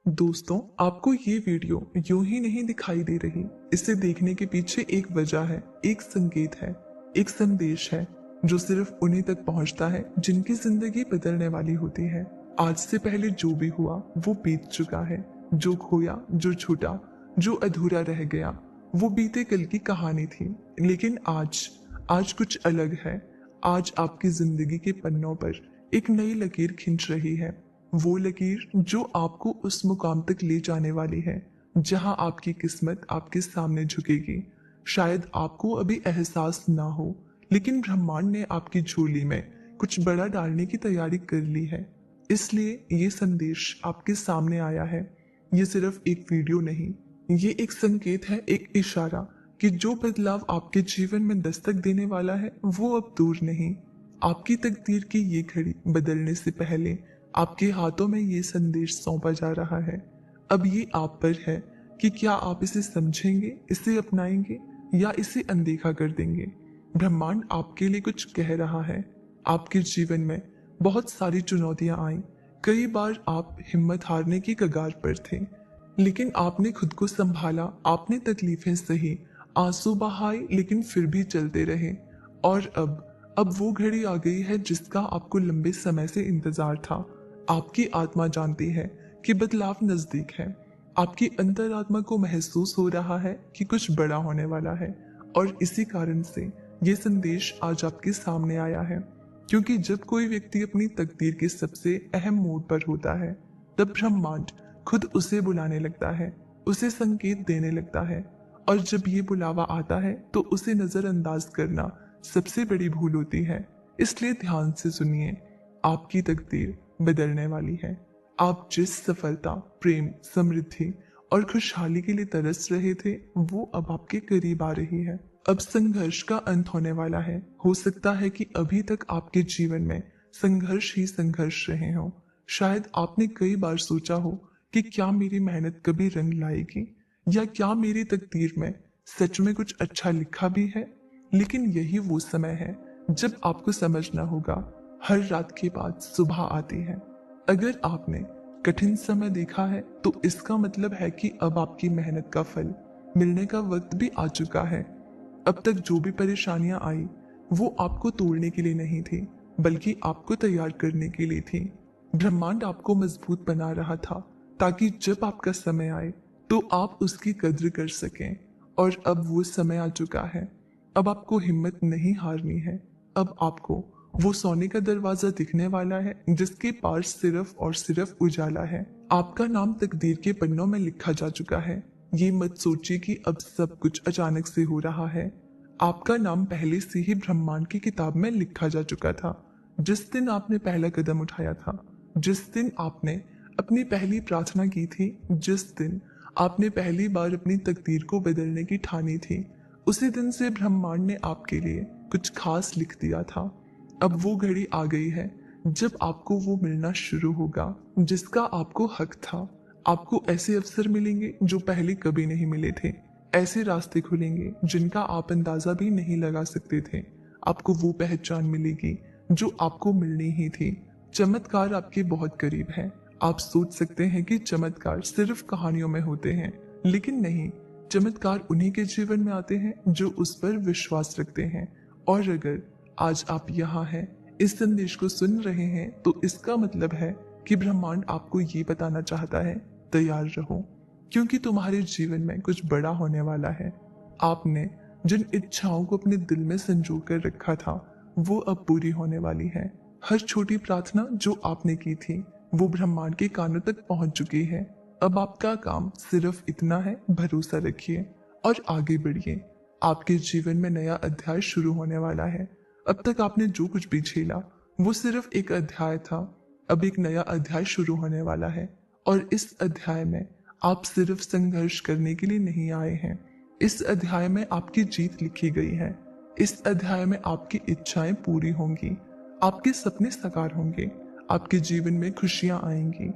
दोस्तों, आपको ये वीडियो यूं ही नहीं दिखाई दे रही। इसे देखने के पीछे एक वजह है, एक संकेत है, एक संदेश है जो सिर्फ उन्हीं तक पहुंचता है जिनकी जिंदगी बदलने वाली होती है। आज से पहले जो भी हुआ वो बीत चुका है। जो खोया, जो छूटा, जो अधूरा रह गया, वो बीते कल की कहानी थी। लेकिन आज कुछ अलग है। आज आपकी जिंदगी के पन्नों पर एक नई लकीर खिंच रही है। वो लकीर जो आपको उस मुकाम तक ले जाने वाली है जहां आपकी किस्मत आपके सामने झुकेगी। शायद आपको अभी एहसास ना हो, लेकिन ब्रह्मांड ने आपकी झोली में कुछ बड़ा डालने की तैयारी कर ली है। इसलिए ये संदेश आपके सामने आया है। ये सिर्फ एक वीडियो नहीं, ये एक संकेत है, एक इशारा कि जो बदलाव आपके जीवन में दस्तक देने वाला है वो अब दूर नहीं। आपकी तकदीर की ये घड़ी बदलने से पहले आपके हाथों में ये संदेश सौंपा जा रहा है। अब ये आप पर है कि क्या आप इसे समझेंगे, इसे अपनाएंगे या इसे अनदेखा कर देंगे। ब्रह्मांड आपके लिए कुछ कह रहा है। आपके जीवन में बहुत सारी चुनौतियां आई। कई बार आप हिम्मत हारने की कगार पर थे, लेकिन आपने खुद को संभाला। आपने तकलीफें सही, आंसू बहाए, लेकिन फिर भी चलते रहे। और अब वो घड़ी आ गई है जिसका आपको लंबे समय से इंतजार था। आपकी आत्मा जानती है कि बदलाव नजदीक है। आपकी अंतरात्मा को महसूस हो रहा है कि कुछ बड़ा होने वाला है। और इसी कारण से ये संदेश आज आपके सामने आया है। क्योंकि जब कोई व्यक्ति अपनी तकदीर के सबसे अहम मोड़ पर होता है, तब ब्रह्मांड खुद उसे बुलाने लगता है, उसे संकेत देने लगता है। और जब ये बुलावा आता है तो उसे नजरअंदाज करना सबसे बड़ी भूल होती है। इसलिए ध्यान से सुनिए, आपकी तकदीर बदलने वाली है। आप जिस सफलता, प्रेम, समृद्धि और खुशहाली के लिए तरस रहे थे, वो अब आपके करीब आ रही है। अब संघर्ष का अंत होने वाला है। हो सकता है कि अभी तक आपके जीवन में संघर्ष ही संघर्ष रहे हो। शायद आपने कई बार सोचा हो कि क्या मेरी मेहनत कभी रंग लाएगी, या क्या मेरी तकदीर में सच में कुछ अच्छा लिखा भी है। लेकिन यही वो समय है जब आपको समझना होगा, हर रात के बाद सुबह आती है। अगर आपने कठिन समय देखा है तो इसका मतलब है कि अब आपकी मेहनत का फल मिलने का वक्त भी आ चुका है। अब तक जो भी परेशानियां आई वो आपको तोड़ने के लिए नहीं थी, बल्कि आपको तैयार करने के लिए थी। ब्रह्मांड आपको मजबूत बना रहा था ताकि जब आपका समय आए तो आप उसकी कद्र कर सकें। और अब वो समय आ चुका है। अब आपको हिम्मत नहीं हारनी है। अब आपको वो सोने का दरवाजा दिखने वाला है जिसके पार सिर्फ और सिर्फ उजाला है। आपका नाम तकदीर के पन्नों में लिखा जा चुका है। ये मत सोचिए कि अब सब कुछ अचानक से हो रहा है। आपका नाम पहले से ही ब्रह्मांड की किताब में लिखा जा चुका था। जिस दिन आपने पहला कदम उठाया था, जिस दिन आपने अपनी पहली प्रार्थना की थी, जिस दिन आपने पहली बार अपनी तकदीर को बदलने की ठानी थी, उसी दिन से ब्रह्मांड ने आपके लिए कुछ खास लिख दिया था। अब वो घड़ी आ गई है जब आपको वो मिलना शुरू होगा जिसका आपको हक था। आपको ऐसे अवसर मिलेंगे जो पहले कभी नहीं मिले थे। ऐसे रास्ते खुलेंगे जिनका आप अंदाजा भी नहीं लगा सकते थे। आपको वो पहचान मिलेगी जो आपको मिलनी ही थी। चमत्कार आपके बहुत करीब है। आप सोच सकते हैं कि चमत्कार सिर्फ कहानियों में होते हैं, लेकिन नहीं। चमत्कार उन्हीं के जीवन में आते हैं जो उस पर विश्वास रखते हैं। और अगर आज आप यहाँ हैं, इस संदेश को सुन रहे हैं, तो इसका मतलब है कि ब्रह्मांड आपको ये बताना चाहता है, तैयार रहो, क्योंकि तुम्हारे जीवन में कुछ बड़ा होने वाला है। आपने जिन इच्छाओं को अपने दिल में संजो कर रखा था वो अब पूरी होने वाली है। हर छोटी प्रार्थना जो आपने की थी वो ब्रह्मांड के कानों तक पहुंच चुकी है। अब आपका काम सिर्फ इतना है, भरोसा रखिए और आगे बढ़िए। आपके जीवन में नया अध्याय शुरू होने वाला है। अब तक आपने जो कुछ भी झेला वो सिर्फ एक अध्याय था। अब एक नया अध्याय शुरू होने वाला है। और इस अध्याय में आप सिर्फ संघर्ष करने के लिए नहीं आए हैं। इस अध्याय में आपकी जीत लिखी गई है। इस अध्याय में आपकी इच्छाएं पूरी होंगी, आपके सपने साकार होंगे, आपके जीवन में खुशियां आएंगी।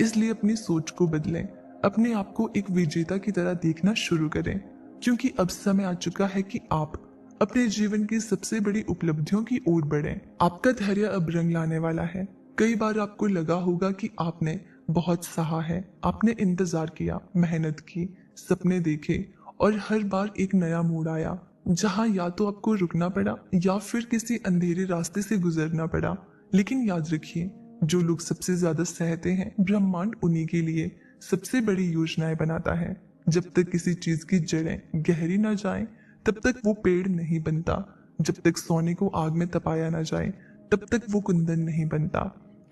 इसलिए अपनी सोच को बदलें, अपने आप को एक विजेता की तरह देखना शुरू करें, क्योंकि अब समय आ चुका है कि आप अपने जीवन की सबसे बड़ी उपलब्धियों की ओर बढ़ें। आपका धैर्य अब रंग लाने वाला है। कई बार आपको लगा होगा कि आपने बहुत सहा है, आपने इंतजार किया, मेहनत की, सपने देखे और हर बार एक नया मोड़ आया जहां या तो आपको रुकना पड़ा या फिर किसी अंधेरे रास्ते से गुजरना पड़ा। लेकिन याद रखिए, जो लोग सबसे ज्यादा सहते हैं, ब्रह्मांड उन्हीं के लिए सबसे बड़ी योजनाएं बनाता है। जब तक किसी चीज की जड़ें गहरी ना जाएं, तब तक वो पेड़ नहीं बनता। जब तक सोने को आग में तपाया ना जाए, तब तक वो कुंदन नहीं बनता।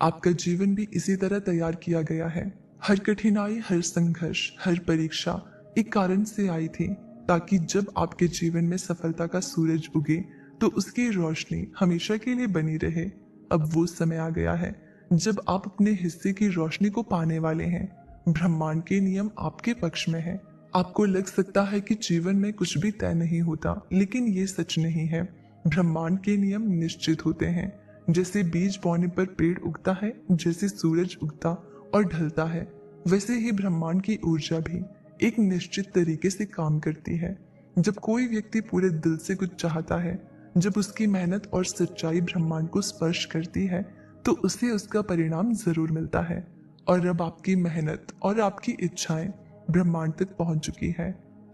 आपका जीवन भी इसी तरह तैयार किया गया है। हर कठिनाई, हर संघर्ष, हर परीक्षा एक कारण से आई थी, ताकि जब आपके जीवन में सफलता का सूरज उगे तो उसकी रोशनी हमेशा के लिए बनी रहे। अब वो समय आ गया है जब आप अपने हिस्से की रोशनी को पाने वाले हैं। ब्रह्मांड के नियम आपके पक्ष में है। आपको लग सकता है कि जीवन में कुछ भी तय नहीं होता, लेकिन ये सच नहीं है। ब्रह्मांड के नियम निश्चित होते हैं। जैसे बीज बोने पर पेड़ उगता है, जैसे सूरज उगता और ढलता है, वैसे ही ब्रह्मांड की ऊर्जा भी एक निश्चित तरीके से काम करती है। जब कोई व्यक्ति पूरे दिल से कुछ चाहता है, जब उसकी मेहनत और सच्चाई ब्रह्मांड को स्पर्श करती है, तो उसे उसका परिणाम जरूर मिलता है। और अब आपकी मेहनत और आपकी इच्छाएं ब्रह्मांड तक पहुंच चुकी है।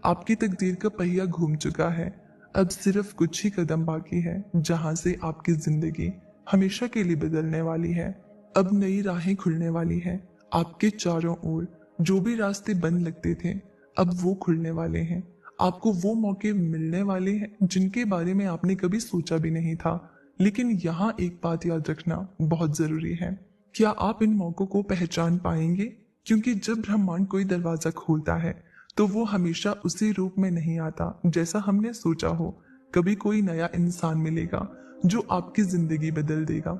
आपकी तकदीर का पहिया घूम चुका है। अब सिर्फ कुछ ही कदम बाकी है जहां से आपकी जिंदगी हमेशा के लिए बदलने वाली है। अब नई राहें खुलने वाली है। आपके चारों ओर जो भी रास्ते बंद लगते थे, अब वो खुलने वाले हैं। आपको वो मौके मिलने वाले हैं जिनके बारे में आपने कभी सोचा भी नहीं था। लेकिन यहाँ एक बात याद रखना बहुत जरूरी है। क्या आप इन मौकों को पहचान पाएंगे? क्योंकि जब ब्रह्मांड कोई दरवाजा खोलता है, तो वो हमेशा उसी रूप में नहीं आता जैसा हमने सोचा हो। कभी कोई नया इंसान मिलेगा जो आपकी जिंदगी बदल देगा।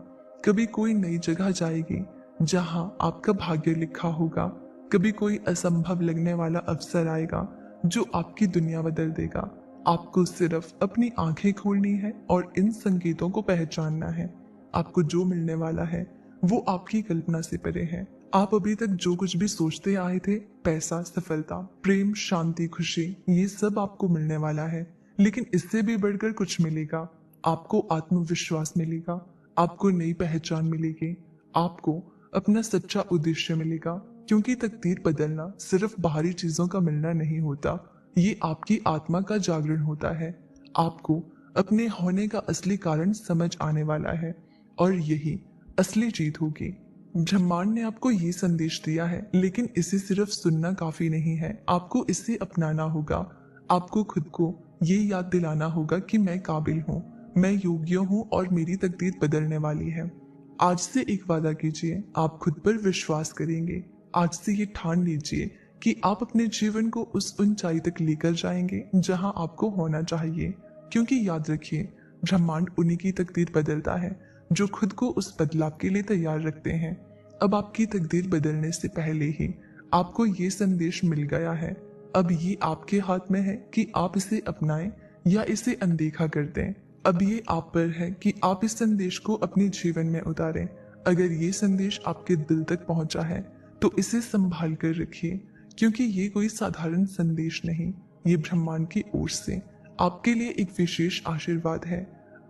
कभी कोई नई जगह जाएगी जहां आपका भाग्य लिखा होगा। कभी कोई असंभव लगने वाला अवसर आएगा जो आपकी दुनिया बदल देगा। आपको सिर्फ अपनी आंखें खोलनी है और इन संकेतों को पहचानना है। आपको जो मिलने वाला है वो आपकी कल्पना से परे है। आप अभी तक जो कुछ भी सोचते आए थे, पैसा, सफलता, प्रेम, शांति, खुशी, ये सब आपको मिलने वाला है। लेकिन इससे भी बढ़कर कुछ मिलेगा। आपको आत्मविश्वास मिलेगा, आपको नई पहचान मिलेगी, आपको अपना सच्चा उद्देश्य मिलेगा। क्योंकि तकदीर बदलना सिर्फ बाहरी चीजों का मिलना नहीं होता, ये आपकी आत्मा का जागरण होता है। आपको अपने होने का असली कारण समझ आने वाला है और यही असली जीत होगी। ब्रह्मांड ने आपको ये संदेश दिया है, लेकिन इसे सिर्फ सुनना काफी नहीं है। आपको इसे अपनाना होगा। आपको खुद को ये याद दिलाना होगा कि मैं काबिल हूँ, मैं योग्य हूँ और मेरी तकदीर बदलने वाली है। आज से एक वादा कीजिए, आप खुद पर विश्वास करेंगे। आज से ये ठान लीजिए कि आप अपने जीवन को उस ऊंचाई तक लेकर जाएंगे जहां आपको होना चाहिए। क्योंकि याद रखिए, ब्रह्मांड उन्हीं की तकदीर बदलता है जो खुद को उस बदलाव के लिए तैयार रखते हैं। अब आपकी तकदीर बदलने से पहले ही आपको ये संदेश मिल गया है। अब ये आपके हाथ में है कि आप इसे अपनाएं या इसे अनदेखा कर दें। अब ये आप पर है कि आप इस संदेश को अपने जीवन में उतारें। अगर ये संदेश आपके दिल तक पहुंचा है तो इसे संभाल कर रखिए, क्योंकि ये कोई साधारण संदेश नहीं, ये ब्रह्मांड की ओर से आपके लिए एक विशेष आशीर्वाद है।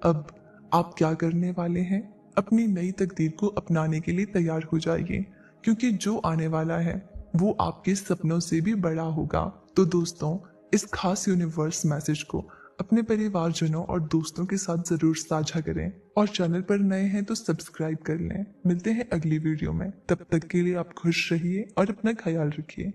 अब आप क्या करने वाले हैं? अपनी नई तकदीर को अपनाने के लिए तैयार हो जाइए, क्योंकि जो आने वाला है वो आपके सपनों से भी बड़ा होगा। तो दोस्तों, इस खास यूनिवर्स मैसेज को अपने परिवारजनों और दोस्तों के साथ जरूर साझा करें और चैनल पर नए हैं तो सब्सक्राइब कर लें। मिलते हैं अगली वीडियो में। तब तक के लिए आप खुश रहिए और अपना ख्याल रखिए।